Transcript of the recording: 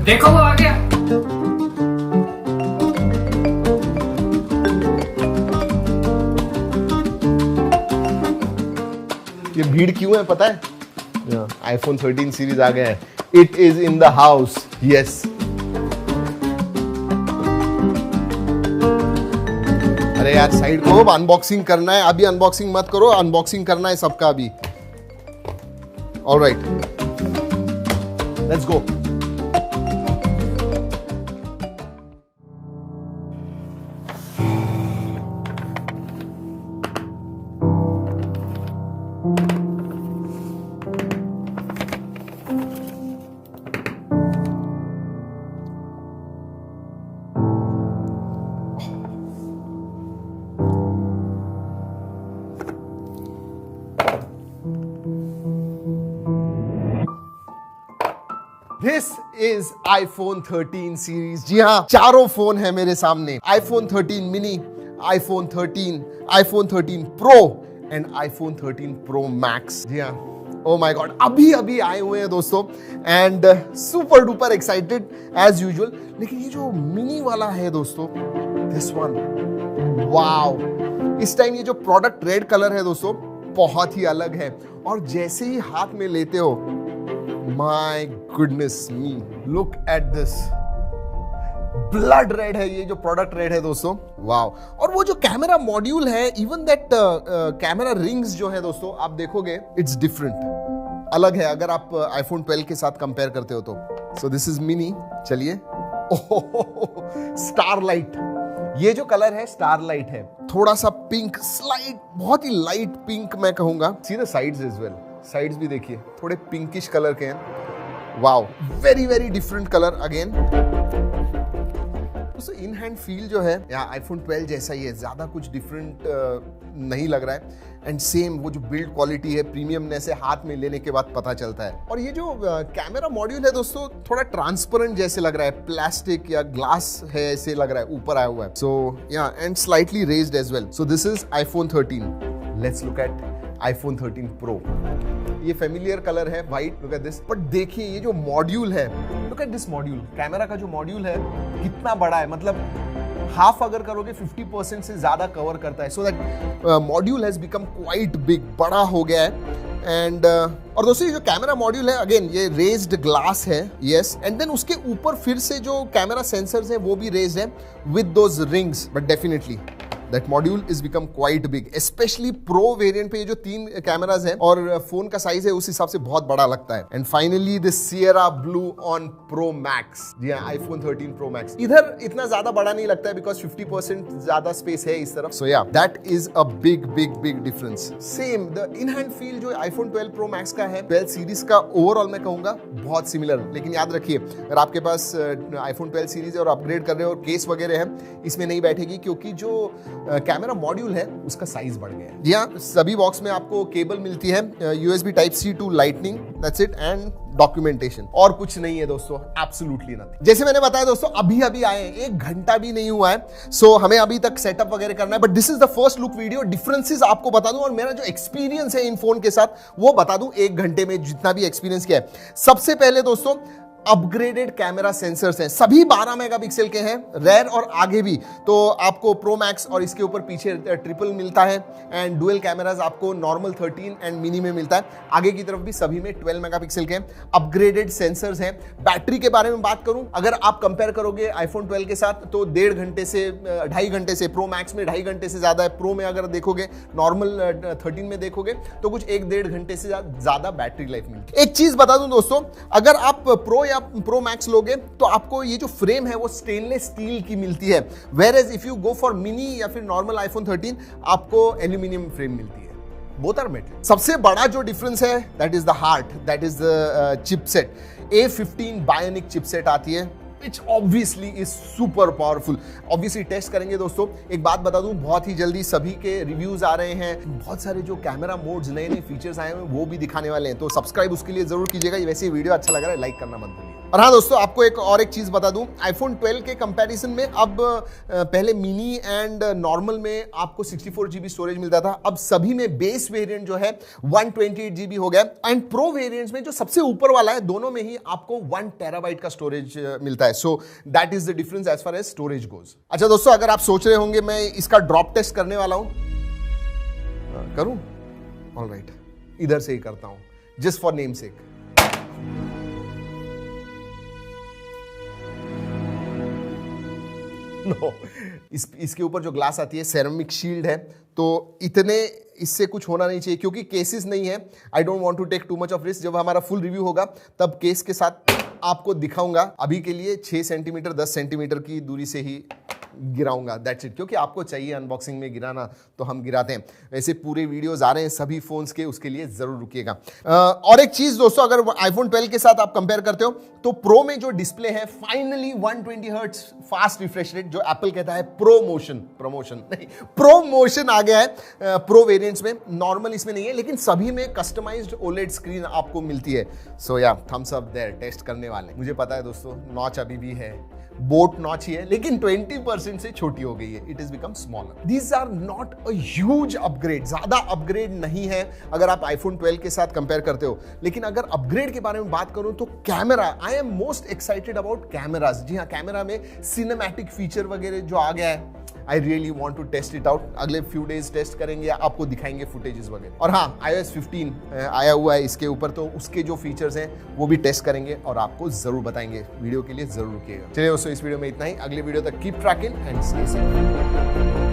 देखो वो आ गया। ये भीड़ क्यों है पता है? iPhone 13 सीरीज आ गया है। It is in the house. Yes. अरे यार साइड को, अनबॉक्सिंग करना है। अभी अनबॉक्सिंग मत करो, अनबॉक्सिंग करना है सबका अभी। Alright, let's go. This is iPhone 13 series. जी हाँ, चारों फोन है मेरे सामने। iPhone 13 mini, iPhone 13, iPhone 13 Pro and iPhone 13 Pro Max। जी हाँ, ओ माय गॉड, अभी अभी आए हुए हैं दोस्तों and super duper excited as usual. लेकिन ये जो मिनी वाला है दोस्तों, दिस वन, वाओ। इस टाइम ये जो प्रोडक्ट रेड कलर है दोस्तों, बहुत ही अलग है। और जैसे ही हाथ में लेते हो, My goodness me, look at this, blood red है ये जो प्रोडक्ट रेड है दोस्तों, वाव। और वो जो कैमरा मॉड्यूल है, इवन दैट कैमरा रिंग्स जो है दोस्तों, आप देखोगे इट्स डिफरेंट, अलग है अगर आप iPhone 12 के साथ कंपेयर करते हो तो। सो दिस इज मिनी। चलिए, स्टारलाइट, ये जो कलर है स्टारलाइट है, थोड़ा सा पिंक, स्लाइट, बहुत ही लाइट पिंक मैं कहूंगा। See the sides as well, sides भी देखिए थोड़े पिंकिश कलर के हैं। Wow, very very different colour again. तो इन हैंड फील जो है यहाँ iPhone 12 जैसा ही है, ज्यादा कुछ डिफरेंट नहीं लग रहा है। एंड सेम वो जो बिल्ड क्वालिटी है, प्रीमियमनेस है, हाथ में लेने के बाद पता चलता है। और ये जो कैमरा मॉड्यूल है दोस्तों, थोड़ा ट्रांसपेरेंट जैसे लग रहा है, प्लास्टिक या ग्लास है ऐसे लग रहा है, ऊपर आया हुआ है। सो या and slightly raised as well. So this is iPhone 13। Let's look at iPhone 13 Pro। ये फेमिलियर कलर है, white. Look at this. But देखिए ये जो मॉड्यूल है, look at this module, camera का जो मॉड्यूल है कितना बड़ा है, मतलब हाफ अगर करोगे 50% से ज्यादा कवर करता है। So that module has become quite big, बड़ा हो गया है। एंड और दोस्तों ये जो कैमरा मॉड्यूल है, अगेन ये रेज्ड ग्लास है, यस। एंड देन उसके ऊपर फिर से जो कैमरा सेंसर्स है वो भी रेज्ड है with those rings. But definitely that module is become quite big, especially Pro variant पे ये जो 3 कैमरास हैं और फोन का साइज है उस हिसाब से बहुत बड़ा लगता है। And finally the Sierra Blue on Pro Max। जी हाँ, iPhone 13 Pro Max इधर इतना ज्यादा बड़ा नहीं लगता है because 50% ज्यादा स्पेस है इस तरफ। So yeah, that is a big difference। Same the in hand feel जो iPhone 12 Pro Max का है, 12 सीरीज का ओवरऑल मैं कहूंगा बहुत सिमिलर। लेकिन याद रखिए, अगर आपके पास iPhone 12 सीरीज है और अपग्रेड कर रहे हो और केस वगैरह है, इसमें नहीं बैठेगी क्योंकि जो कैमरा मॉड्यूल है उसका साइज बढ़ गया है। जी हाँ, सभी बॉक्स में आपको केबल मिलती है, USB Type-C to Lightning, that's it, and documentation, और कुछ नहीं है दोस्तों, एब्सोल्युटली नथिंग। जैसे मैंने बताया दोस्तों, अभी अभी आए हैं, 1 घंटा भी नहीं हुआ है। सो हमें अभी तक सेटअप वगैरह करना है, but this is the first look video. Differences आपको बता दूं और मेरा जो एक्सपीरियंस है इन फोन के साथ वो बता दूं, 1 घंटे में जितना भी एक्सपीरियंस किया है। सबसे पहले दोस्तों, अपग्रेडेड कैमरा सेंसर्स हैं, सभी 12 मेगापिक्सल के हैं, रेयर और आगे भी। तो आपको प्रो मैक्स और इसके ऊपर पीछे ट्रिपल मिलता है, एंड डुअल कैमरास आपको नॉर्मल 13 एंड मिनी में मिलता है। आगे की तरफ भी सभी में 12 मेगापिक्सल के अपग्रेडेड सेंसर्स हैं। बैटरी के बारे में बात करूं, अगर आप कंपेयर करोगे iPhone 12 के साथ तो 1.5 घंटे से 2.5 घंटे से, प्रो मैक्स में 2.5 घंटे से ज्यादा है। प्रो में अगर देखोगे, नॉर्मल 13 में देखोगे तो कुछ 1-1.5 घंटे से ज्यादा बैटरी लाइफ मिलती है। एक चीज बता दूं दोस्तों, अगर आप प्रो या प्रो मैक्स लोगे तो आपको ये जो फ्रेम है वो स्टेनलेस स्टील की मिलती है, whereas if you go for mini या फिर नॉर्मल iPhone 13 आपको एल्यूमिनियम फ्रेम मिलती है। Both are metal. सबसे बड़ा जो डिफरेंस है that is the heart, that is the chipset. A15 bionic chipset आती है, which obviously is super powerful। obviously test करेंगे दोस्तों। एक बात बता दूं, बहुत ही जल्दी सभी के रिव्यूज आ रहे हैं, बहुत सारे जो कैमरा मोड्स, नए नए फीचर्स आए हैं वो भी दिखाने वाले हैं, तो सब्सक्राइब उसके लिए जरूर कीजिएगा। वैसे वीडियो अच्छा लग रहा है, लाइक करना मत भूलिए। और हाँ दोस्तों, आपको एक चीज बता दूं, आईफोन 12 के कंपैरिजन में अब पहले मिनी एंड नॉर्मल में आपको 64 GB स्टोरेज मिलता था, अब सभी में बेस वेरिएंट जो है 128 GB हो गया, एंड प्रो वेरिएंट्स में जो सबसे ऊपर वाला है दोनों में ही आपको 1 TB का स्टोरेज मिलता है। So that is the difference as far as storage goes. अच्छा दोस्तों, अगर आप सोच रहे होंगे मैं इसका ड्रॉप टेस्ट करने वाला हूं, करूं? ऑलराइट, इधर से ही करता हूं, just for namesake. No, इसके ऊपर जो ग्लास आती है सेरेमिक शील्ड है, तो इतने इससे कुछ होना नहीं चाहिए क्योंकि केसेस नहीं है। I don't want to take too much of risk. जब हमारा फुल रिव्यू होगा तब केस के साथ आपको दिखाऊंगा। अभी के लिए 6 सेंटीमीटर 10 सेंटीमीटर की दूरी से ही गिराऊंगा, दैट्स इट। क्योंकि आपको चाहिए अनबॉक्सिंग में गिराना तो हम गिराते हैं। वैसे पूरे वीडियोस आ रहे हैं सभी फोन्स के, उसके लिए जरूर रुकिएगा। और एक चीज दोस्तों, अगर आईफोन 12 के साथ आप कंपेयर करते हो तो प्रो में जो डिस्प्ले है finally 120 hertz fast refresh rate, जो एप्पल कहता है प्रोमोशन आ गया है प्रो वेरिएंट्स में। नॉर्मल इसमें नहीं है, लेकिन सभी में कस्टमाइज्ड ओलेड स्क्रीन आपको मिलती है। सो या थम्स अप देयर, टेस्ट करने वाले। मुझे पता है दोस्तों, नॉच अभी भी है, बोट नॉच ही है, लेकिन 20% से छोटी हो गई है। It is become smaller. These are not a huge upgrade, ज्यादा अपग्रेड नहीं है अगर आप आईफोन 12 के साथ कंपेयर करते हो। लेकिन अगर अपग्रेड के बारे में बात करूं तो camera, I am most excited about cameras. जी हाँ, कैमरा में सिनेमैटिक फीचर वगैरह जो आ गया है, I really want to test it out. अगले फ्यू डेज टेस्ट करेंगे, आपको दिखाएंगे फुटेजेस वगैरह। और हाँ, iOS 15 आया हुआ है इसके ऊपर, तो उसके जो फीचर्स हैं वो भी टेस्ट करेंगे और आपको जरूर बताएंगे। वीडियो के लिए जरूर रुकिएगा। चलिए दोस्तों, इस वीडियो में इतना ही। अगले वीडियो तक keep trekking and stay safe.